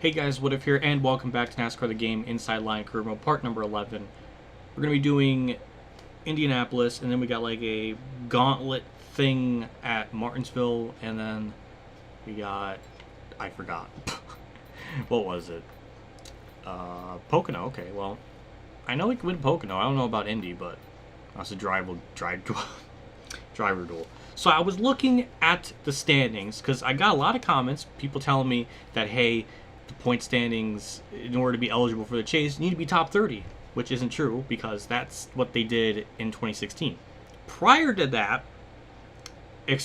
Hey guys, WhatiF here, and welcome back to NASCAR the Game Inside Line Career Mode, part number 11. We're going to be doing Indianapolis, and then we got like a gauntlet thing at Martinsville, and then we got, I forgot. What was it? Pocono, okay, well, I know we can win Pocono. I don't know about Indy, but that's a driver duel. So I was looking at the standings, because I got a lot of comments, people telling me that, hey, the point standings, in order to be eligible for the chase, you need to be top 30, which isn't true because that's what they did in 2016. Prior to that,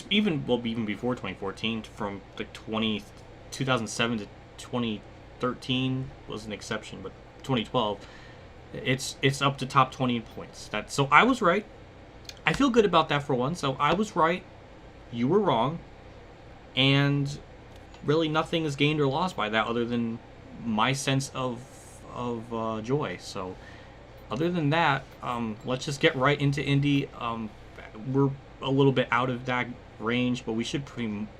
even before 2014, from the 2007 to 2013 was an exception, but 2012, it's up to top 20 in points. So I was right. I feel good about that for one. So I was right, you were wrong, and really nothing is gained or lost by that other than my sense of joy. So other than that, let's just get right into Indy. We're a little bit out of that range, but we should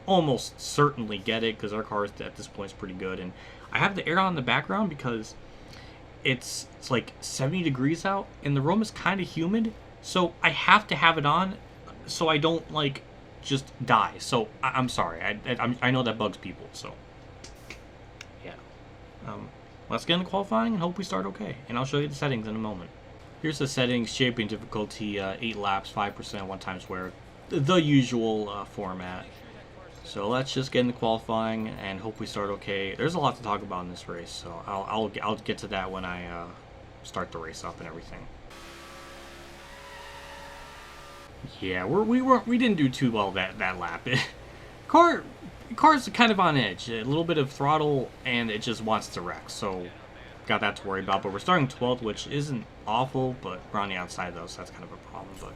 almost certainly get it because our car at this point is pretty good. And I have the air on in the background because it's like 70 degrees out and the room is kind of humid, so I have to have it on so I don't like just die. So I'm sorry. I know that bugs people. So yeah, let's get into qualifying and hope we start okay. And I'll show you the settings in a moment. Here's the settings: champion difficulty, 8 laps, 5%, 1 time wear, the usual format. So let's just get into qualifying and hope we start okay. There's a lot to talk about in this race, so I'll get to that when I start the race up and everything. Yeah, we didn't do too well that lap. Car's kind of on edge, a little bit of throttle, and it just wants to wreck. So got that to worry about. But we're starting 12th, which isn't awful, but we're on the outside though, so that's kind of a problem. But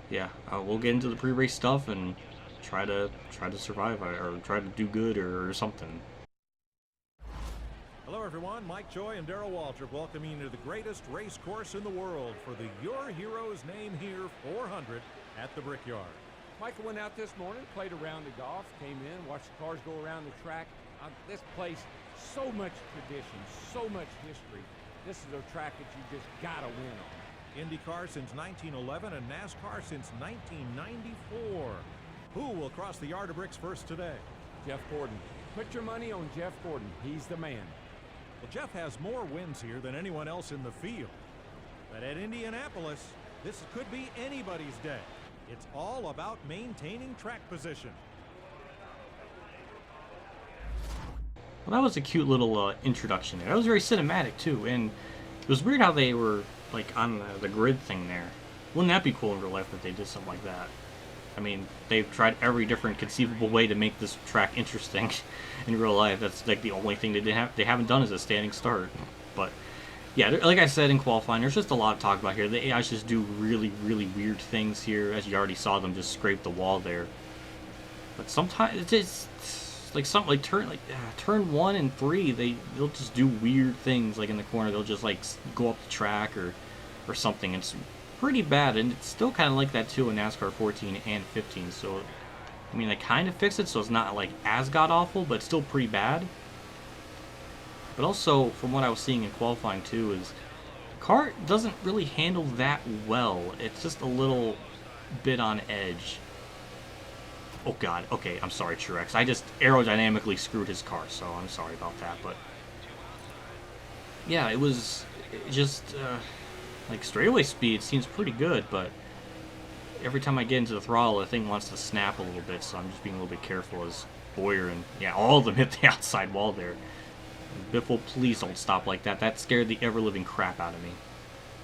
yeah, we'll get into the pre-race stuff and try to survive or try to do good or something. Hello everyone, Mike Joy and Darrell Walter welcoming you to the greatest race course in the world for the Your Heroes Name Here 400 at the Brickyard. Michael went out this morning, played a round of golf, came in, watched the cars go around the track. This place, so much tradition, so much history. This is a track that you just gotta win on. IndyCar since 1911 and NASCAR since 1994. Who will cross the yard of bricks first today? Jeff Gordon. Put your money on Jeff Gordon. He's the man. Well, Jeff has more wins here than anyone else in the field. But at Indianapolis, this could be anybody's day. It's all about maintaining track position. Well, that was a cute little introduction there. That was very cinematic too, and it was weird how they were like on the grid thing there. Wouldn't that be cool in real life if they did something like that? I mean, they've tried every different conceivable way to make this track interesting in real life. That's like the only thing they haven't done is a standing start. But yeah, like I said in qualifying, there's just a lot to talk about here. The AIs just do really, really weird things here, as you already saw them just scrape the wall there. But sometimes it's like something like turn 1 and 3, they'll just do weird things like in the corner. They'll just like go up the track or something. It's pretty bad, and it's still kind of like that too in NASCAR 14 and 15. So I mean, they kind of fixed it so it's not like as god-awful, but it's still pretty bad. But also, from what I was seeing in qualifying too, is the car doesn't really handle that well. It's just a little bit on edge. Oh god, okay, I'm sorry, Truex. I just aerodynamically screwed his car, so I'm sorry about that. But yeah, it was just like straightaway speed seems pretty good, but every time I get into the throttle, the thing wants to snap a little bit, so I'm just being a little bit careful as Boyer and, yeah, all of them hit the outside wall there. Biffle, please don't stop like that. That scared the ever-living crap out of me.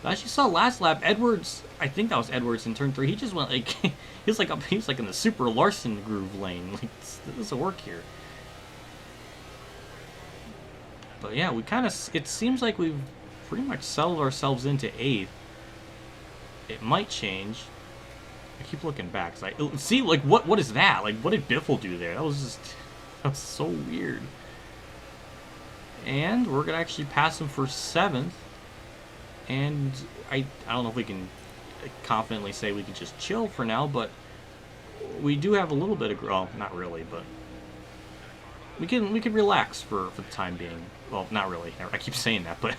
But as you saw last lap, Edwards, I think that was Edwards in turn 3, he just went like, he was like in the Super Larson groove lane. Like, this doesn't work here. But yeah, it seems like we've pretty much settled ourselves into 8th. It might change. I keep looking back. See, like, what is that? Like, what did Biffle do there? That was so weird. And we're gonna actually pass him for 7th. And I don't know if we can confidently say we can just chill for now, but we do have a little bit of, well, not really, but we can relax for the time being. Well, not really. I keep saying that, but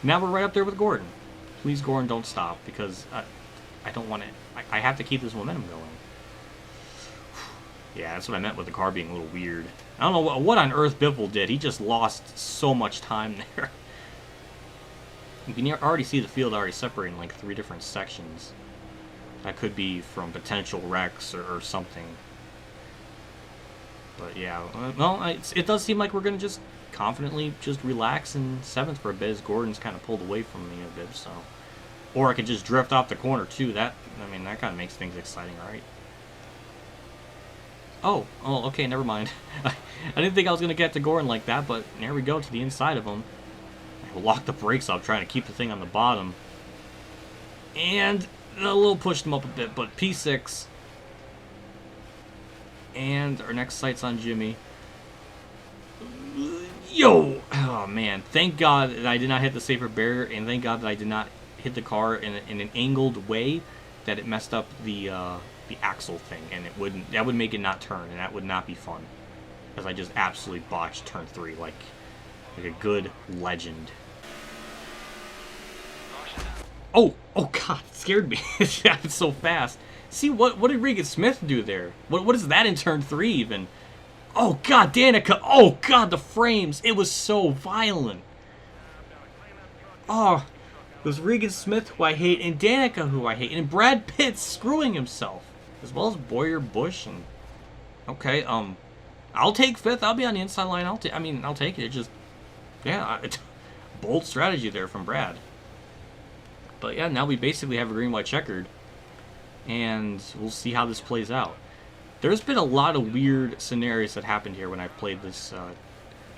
now we're right up there with Gordon. Please, Gordon, don't stop, because I don't want to. I have to keep this momentum going. Yeah, that's what I meant with the car being a little weird. I don't know what on earth Biffle did. He just lost so much time there. You can already see the field already separating like 3 different sections. That could be from potential wrecks or something. But yeah, well, it does seem like we're going to just confidently just relax in 7th for a bit, as Gordon's kind of pulled away from me a bit, so. Or I could just drift off the corner too. That kind of makes things exciting, right? Oh, okay, never mind. I didn't think I was going to get to Gordon like that, but there we go, to the inside of him. I locked the brakes up, trying to keep the thing on the bottom. And a little pushed him up a bit, but P6. And our next sight's on Jimmy. Yo! Oh, man. Thank God that I did not hit the safer barrier, and thank God that I did not hit the car in an angled way that it messed up the axle thing, and that would make it not turn, and that would not be fun, because I just absolutely botched turn 3 like a good legend. Oh God, it scared me. It happened so fast. See, what did Regan Smith do there? What is that in turn 3 even? Oh God, Danica. Oh God, the frames. It was so violent. Oh, it was Regan Smith, who I hate, and Danica, who I hate, and Brad Pitt screwing himself, as well as Boyer Bush. And okay, I'll take 5th. I'll be on the inside line. I'll take it. It just, yeah, bold strategy there from Brad. But yeah, now we basically have a green-white checkered, and we'll see how this plays out. There's been a lot of weird scenarios that happened here when I played this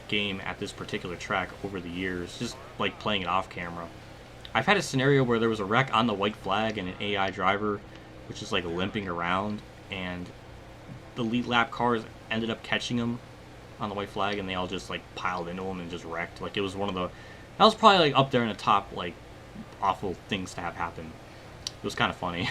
game at this particular track over the years, just like playing it off camera. I've had a scenario where there was a wreck on the white flag and an AI driver, which is like limping around, and the lead lap cars ended up catching him on the white flag, and they all just like piled into him and just wrecked. Like, it was one of the, that was probably like up there in the top like awful things to have happen. It was kind of funny.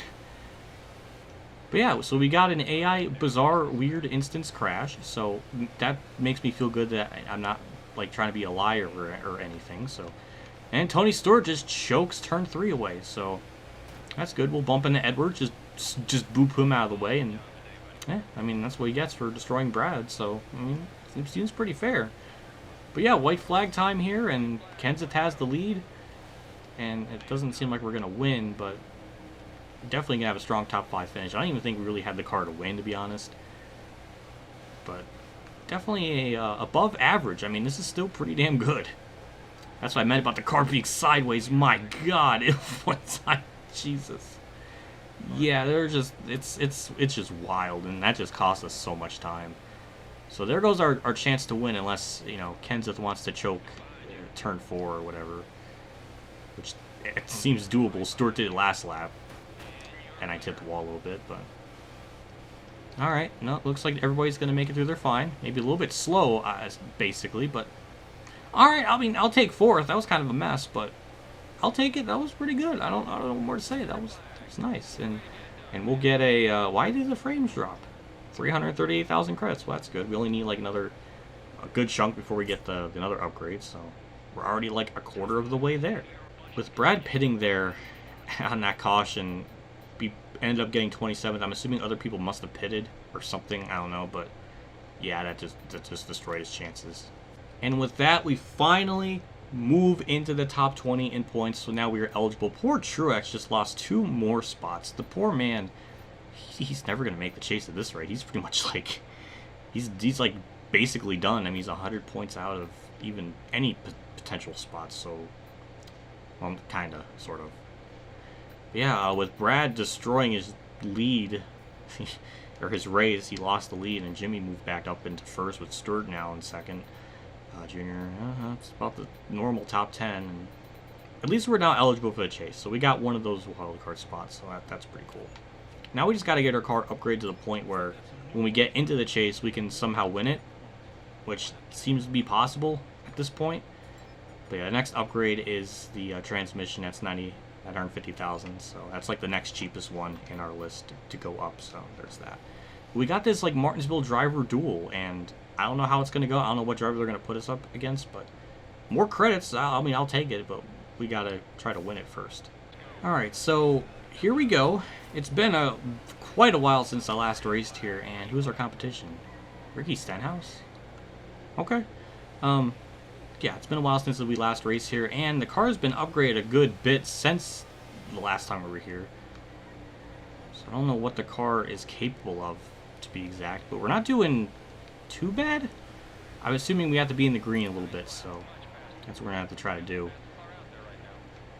But yeah, so we got an AI bizarre weird instance crash, so that makes me feel good that I'm not like trying to be a liar or anything. So, and Tony Stewart just chokes turn 3 away, so that's good. We'll bump into Edwards, just boop him out of the way, and yeah, I mean, that's what he gets for destroying Brad. So I mean, it seems pretty fair. But yeah, white flag time here, and Kenseth has the lead. And it doesn't seem like we're going to win, but definitely going to have a strong top 5 finish. I don't even think we really had the car to win, to be honest. But definitely above average. I mean, this is still pretty damn good. That's what I meant about the car being sideways. My God, one time, Jesus. Yeah, they're just it's just wild, and that just cost us so much time. So there goes our chance to win, unless, you know, Kenseth wants to choke turn 4 or whatever. Which it seems doable. Stewart did it last lap, and I tipped the wall a little bit, but alright. No, looks like everybody's going to make it through. They're fine. Maybe a little bit slow, basically, but alright. I mean, I'll take 4th. That was kind of a mess, but I'll take it. That was pretty good. I don't know what more to say. That was nice. And we'll get a, why did the frames drop? 338,000 credits. Well, that's good. We only need like a good chunk before we get another upgrade, so we're already like a quarter of the way there. With Brad pitting there on that caution, we ended up getting 27th. I'm assuming other people must have pitted or something. I don't know, but yeah, that just destroyed his chances. And with that, we finally move into the top 20 in points. So now we are eligible. Poor Truex just lost 2 more spots. The poor man, he's never gonna make the chase at this rate. He's pretty much like he's like basically done. I mean, he's 100 points out of even any potential spots. So. Well, kinda, sort of. Yeah, with Brad destroying his lead, or his race, he lost the lead, and Jimmy moved back up into 1st with Stewart now in 2nd. Junior, it's about the normal top 10. And at least we're now eligible for the chase, so we got one of those wildcard spots, so that's pretty cool. Now we just got to get our car upgraded to the point where when we get into the chase, we can somehow win it, which seems to be possible at this point. But yeah, the next upgrade is the transmission. That's 950,000. So that's like the next cheapest one in our list to go up. So there's that. We got this like Martinsville driver duel, and I don't know how it's going to go. I don't know what driver they're going to put us up against, but more credits. I mean, I'll take it, but we got to try to win it first. All right, so here we go. It's been quite a while since I last raced here, and who's our competition? Ricky Stenhouse? Okay. Yeah, it's been a while since we last raced here, and the car's been upgraded a good bit since the last time we were here. So I don't know what the car is capable of, to be exact, but we're not doing too bad. I'm assuming we have to be in the green a little bit, so that's what we're gonna have to try to do.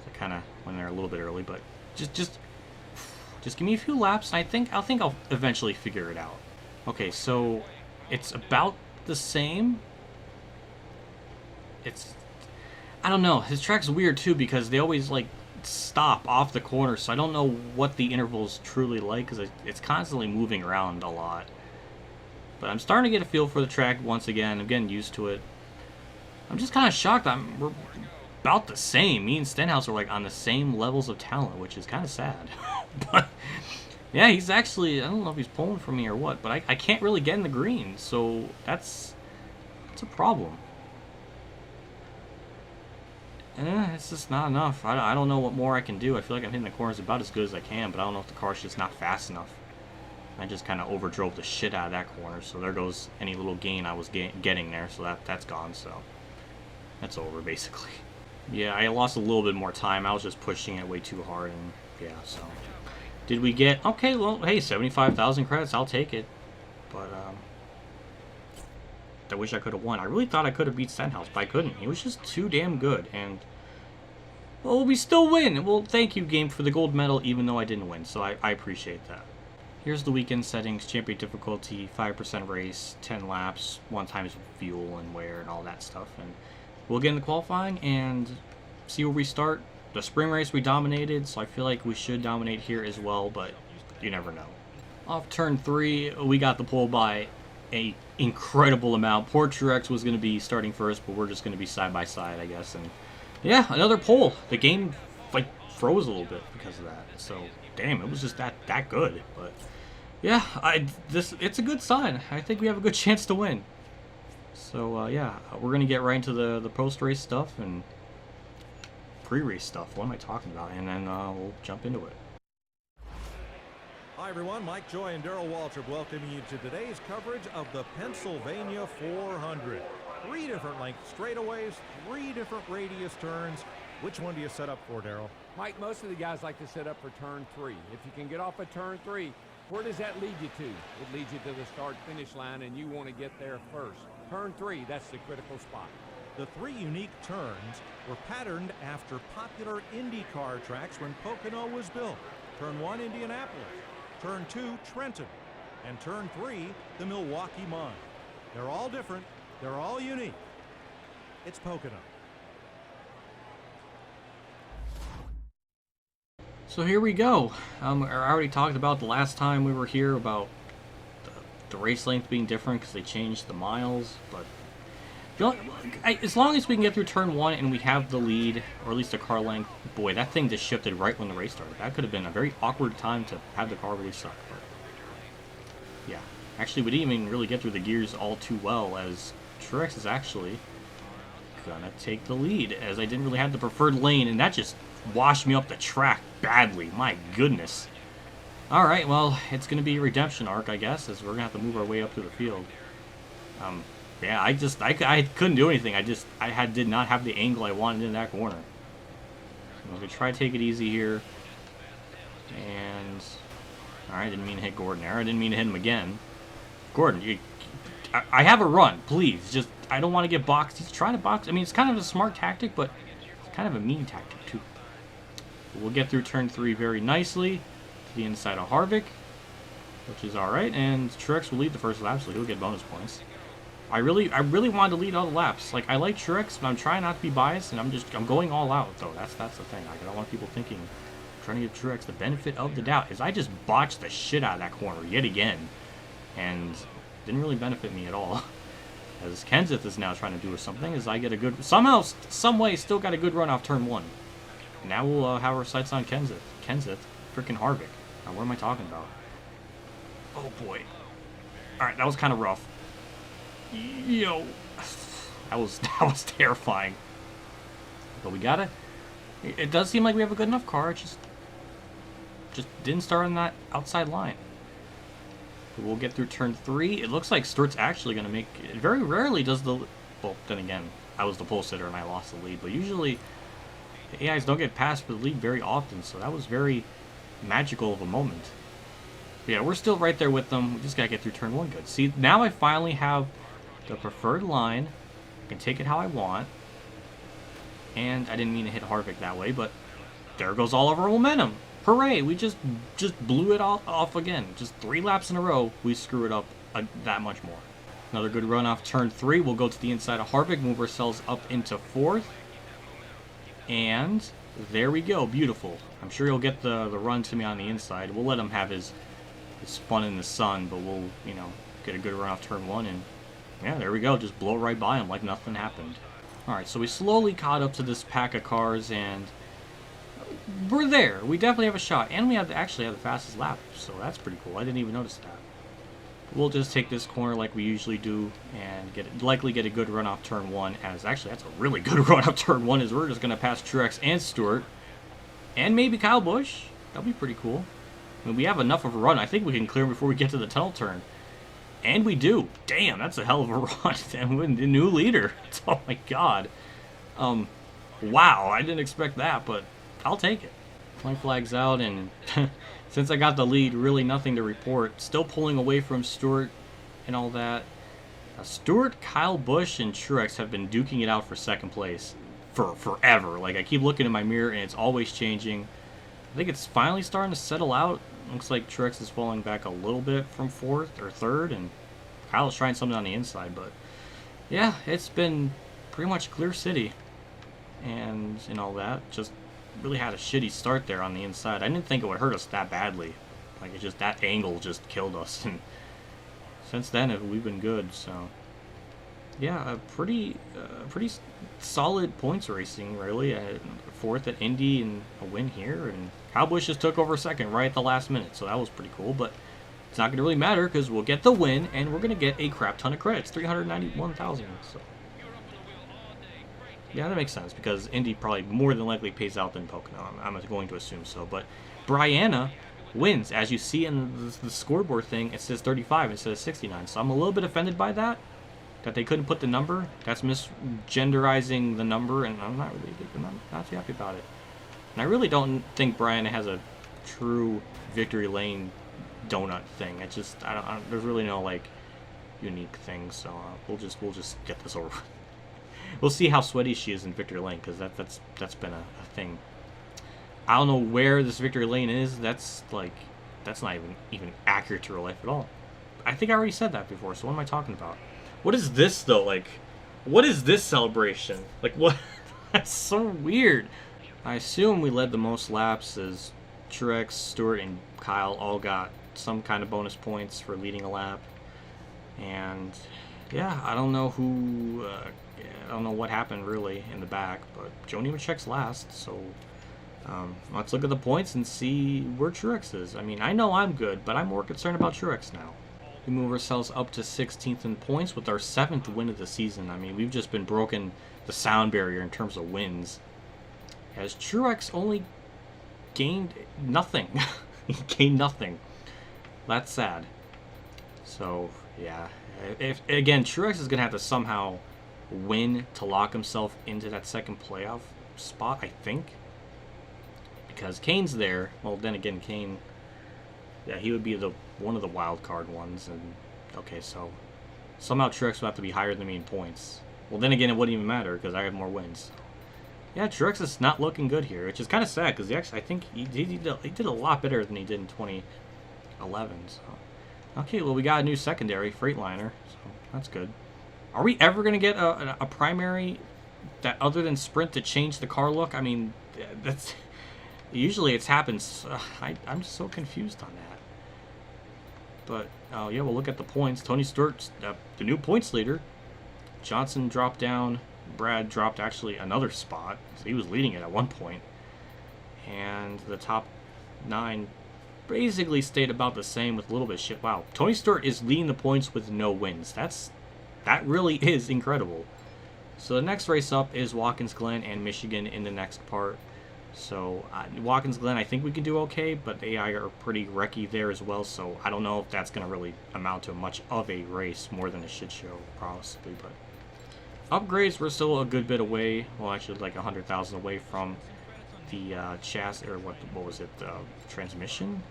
So I kind of went there a little bit early, but just give me a few laps, and I think I'll eventually figure it out. Okay, so it's about the same. I don't know. His track's weird too because they always like stop off the corner, so I don't know what the interval's truly like because it's constantly moving around a lot. But I'm starting to get a feel for the track once again. I'm getting used to it. I'm just kind of shocked. We're about the same. Me and Stenhouse are like on the same levels of talent, which is kind of sad. But yeah, he's actually, I don't know if he's pulling for me or what, but I can't really get in the green, so that's a problem. It's just not enough. I don't know what more I can do. I feel like I'm hitting the corners about as good as I can, but I don't know if the car's just not fast enough. I just kind of overdrove the shit out of that corner, so there goes any little gain I was getting there, so that's gone, so that's over, basically. Yeah, I lost a little bit more time. I was just pushing it way too hard, and yeah, so. Did we get... Okay, well, hey, 75,000 credits, I'll take it. But, I wish I could have won. I really thought I could have beat Stenhouse, but I couldn't. He was just too damn good, and... Well, we still win! Well, thank you, game, for the gold medal, even though I didn't win, so I appreciate that. Here's the weekend settings: champion difficulty, 5% race, 10 laps, 1 times fuel and wear, and all that stuff. And we'll get in the qualifying and see where we start. The spring race we dominated, so I feel like we should dominate here as well, but you never know. Off turn 3, we got the pole by a incredible amount. Poor Truex was going to be starting first, but we're just going to be side by side, I guess. And yeah, another pole. The game like froze a little bit because of that. So damn, it was just that good. But yeah, it's a good sign. I think we have a good chance to win. So yeah, we're gonna get right into the post race stuff and pre-race stuff. What am I talking about? And then we'll jump into it. Hi everyone, Mike Joy and Darrell Waltrip welcoming you to today's coverage of the Pennsylvania 400. 3 different length straightaways, 3 different radius turns. Which one do you set up for, Darrell? Mike, most of the guys like to set up for turn 3. If you can get off of turn 3, where does that lead you to? It leads you to the start-finish line, and you want to get there first. Turn 3, that's the critical spot. The 3 unique turns were patterned after popular IndyCar tracks when Pocono was built. Turn 1, Indianapolis. Turn 2, Trenton. And turn 3, the Milwaukee Mine. They're all different. They're all unique. It's Pocono. So here we go. I already talked about the last time we were here about the race length being different because they changed the miles, but as long as we can get through turn 1 and we have the lead, or at least the car length, boy, that thing just shifted right when the race started. That could have been a very awkward time to have the car really suck. But yeah, actually, we didn't even really get through the gears all too well, as Truex is actually gonna take the lead, as I didn't really have the preferred lane, and that just washed me up the track badly. My goodness. All right, well, it's gonna be a redemption arc, I guess, as we're gonna have to move our way up through the field. Yeah, I couldn't do anything. I did not have the angle I wanted in that corner. So I'm gonna try to take it easy here. And all right, didn't mean to hit Gordon there. I didn't mean to hit him again. Gordon, I have a run, please. Just I don't want to get boxed. He's trying to box. I mean, it's kind of a smart tactic, but it's kind of a mean tactic too. We'll get through turn 3 very nicely to the inside of Harvick, which is all right. And Truex will lead the first lap, so he'll get bonus points. I really wanted to lead all the laps. Like, I like Truex, but I'm trying not to be biased, and I'm going all out though. That's the thing. I don't want people thinking I'm trying to give Truex the benefit of the doubt. Is I just botched the shit out of that corner yet again, and didn't really benefit me at all. As Kenseth is now trying to do something, as I get a good some way still got a good run off turn 1. Now we'll have our sights on Kenseth. Freaking Harvick. Now what am I talking about? Oh boy. All right, that was kind of rough. you know, that was terrifying. But we got it. It does seem like we have a good enough car. It just didn't start on that outside line. We'll get through turn 3. It looks like Stewart's actually going to make it. Very rarely does the... Well, then again, I was the pole sitter and I lost the lead. But usually, the AIs don't get past the lead very often. So that was very magical of a moment. But yeah, we're still right there with them. We just got to get through turn 1 good. See, now I finally have the preferred line. I can take it how I want. And I didn't mean to hit Harvick that way, but there goes all of our momentum. Hooray, we just blew it all off again. Just 3 laps in a row, we screw it up that much more. Another good run off turn 3. We'll go to the inside of Harvick, move ourselves up into 4th. And there we go, beautiful. I'm sure he'll get the run to me on the inside. We'll let him have his fun in the sun, but we'll, you know, get a good run off turn 1. And yeah, there we go, just blow right by him like nothing happened. Alright, so we slowly caught up to this pack of cars, and we're there. We definitely have a shot. And we actually have the fastest lap, so that's pretty cool. I didn't even notice that. We'll just take this corner like we usually do and likely get a good run off turn 1. As actually, that's a really good run off turn 1, as we're just going to pass Truex and Stewart. And maybe Kyle Busch. That'll be pretty cool. I mean, we have enough of a run. I think we can clear before we get to the tunnel turn. And we do. Damn, that's a hell of a run. And we're the new leader. Oh my god. Wow, I didn't expect that, but I'll take it. Point flag's out, and since I got the lead, really nothing to report. Still pulling away from Stewart and all that. Stewart, Kyle Busch, and Truex have been duking it out for second place for forever. Like, I keep looking in my mirror, and it's always changing. I think it's finally starting to settle out. Looks like Truex is falling back a little bit from 4th or 3rd, and Kyle's trying something on the inside. But yeah, it's been pretty much clear city and all that. Just really had a shitty start there on the inside. I didn't think it would hurt us that badly. Like, it's just that angle just killed us, and since then we've been good. So yeah, a pretty solid points racing, really. 4th at Indy and a win here, and Kyle Busch just took over 2nd right at the last minute, so that was pretty cool. But it's not going to really matter because we'll get the win, and we're going to get a crap ton of credits, 391,000. So yeah, that makes sense because Indy probably more than likely pays out than Pocono. I'm going to assume so. But Brianna wins. As you see in the scoreboard thing, it says 35 instead of 69. So I'm a little bit offended by that they couldn't put the number. That's misgenderizing the number, and I'm not too happy about it. And I really don't think Brianna has a true victory lane donut thing. It's just there's really no like unique thing. So we'll just get this over. We'll see how sweaty she is in victory lane, because that's been a thing. I don't know where this victory lane is. That's not even accurate to real life at all. I think I already said that before. So what am I talking about? What is this though? Like, what is this celebration? Like, what? That's so weird. I assume we led the most laps, as Truex, Stewart, and Kyle all got some kind of bonus points for leading a lap. And yeah, I don't know who. I don't know what happened really in the back, but Joe Nemechek's last. So let's look at the points and see where Truex is. I mean, I know I'm good, but I'm more concerned about Truex now. We move ourselves up to 16th in points with our 7th win of the season. I mean, we've just been broken the sound barrier in terms of wins, as Truex only gained nothing. He gained nothing. That's sad. So yeah, if again, Truex is gonna have to somehow win to lock himself into that 2nd playoff spot, I think, because Kane's there. Well, then again, Kane, yeah, he would be one of the wild card ones. And okay, so somehow Truex will have to be higher than me in points. Well, then again, it wouldn't even matter because I have more wins. Yeah, Truex is not looking good here, which is kind of sad because I think he did a lot better than he did in 2011. So okay, well, we got a new secondary, Freightliner, so that's good. Are we ever going to get a primary that other than Sprint to change the car look? I mean, that's usually it's happens. I'm just so confused on that. But yeah, we'll look at the points. Tony Stewart's the new points leader. Johnson dropped down. Brad dropped actually another spot, so he was leading it at one point. And the top 9 basically stayed about the same with a little bit of shit. Wow, Tony Stewart is leading the points with no wins. That's that really is incredible. So the next race up is Watkins Glen and Michigan in the next part. So Watkins Glen, I think we can do okay, but the AI are pretty wrecky there as well, so I don't know if that's going to really amount to much of a race, more than a shit show, possibly. But upgrades, we're still a good bit away, well, actually like 100,000 away from the chassis, or what was it, the transmission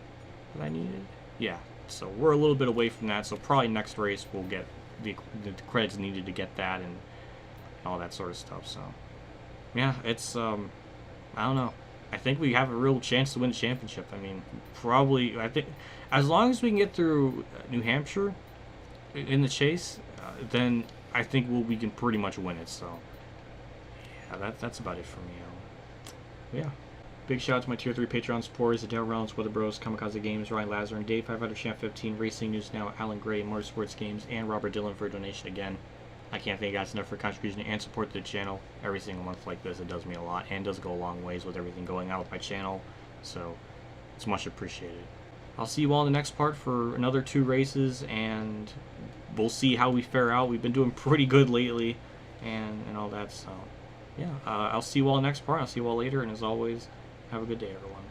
that I needed? Yeah, so we're a little bit away from that, so probably next race we'll get the credits needed to get that and all that sort of stuff. So yeah, it's I don't know. I think we have a real chance to win the championship. I mean, probably, I think as long as we can get through New Hampshire in the chase, then I think we can pretty much win it. So yeah, that's about it for me. Yeah. Big shout out to my Tier 3 Patreon supporters, Adele Reynolds, Weather Bros, KamikazeGames, Ronnie Lazzarine, Dave 500 Champ 15, Racing News Now, Alan Gray, MotorsportsGames, and Robert Dillon for a donation again. I can't thank you guys enough for contribution and support to the channel every single month like this. It does mean a lot and does go a long ways with everything going on with my channel, so it's much appreciated. I'll see you all in the next part for another 2 races, and we'll see how we fare out. We've been doing pretty good lately and all that, so yeah. I'll see you all in the next part. I'll see you all later, and as always, have a good day, everyone.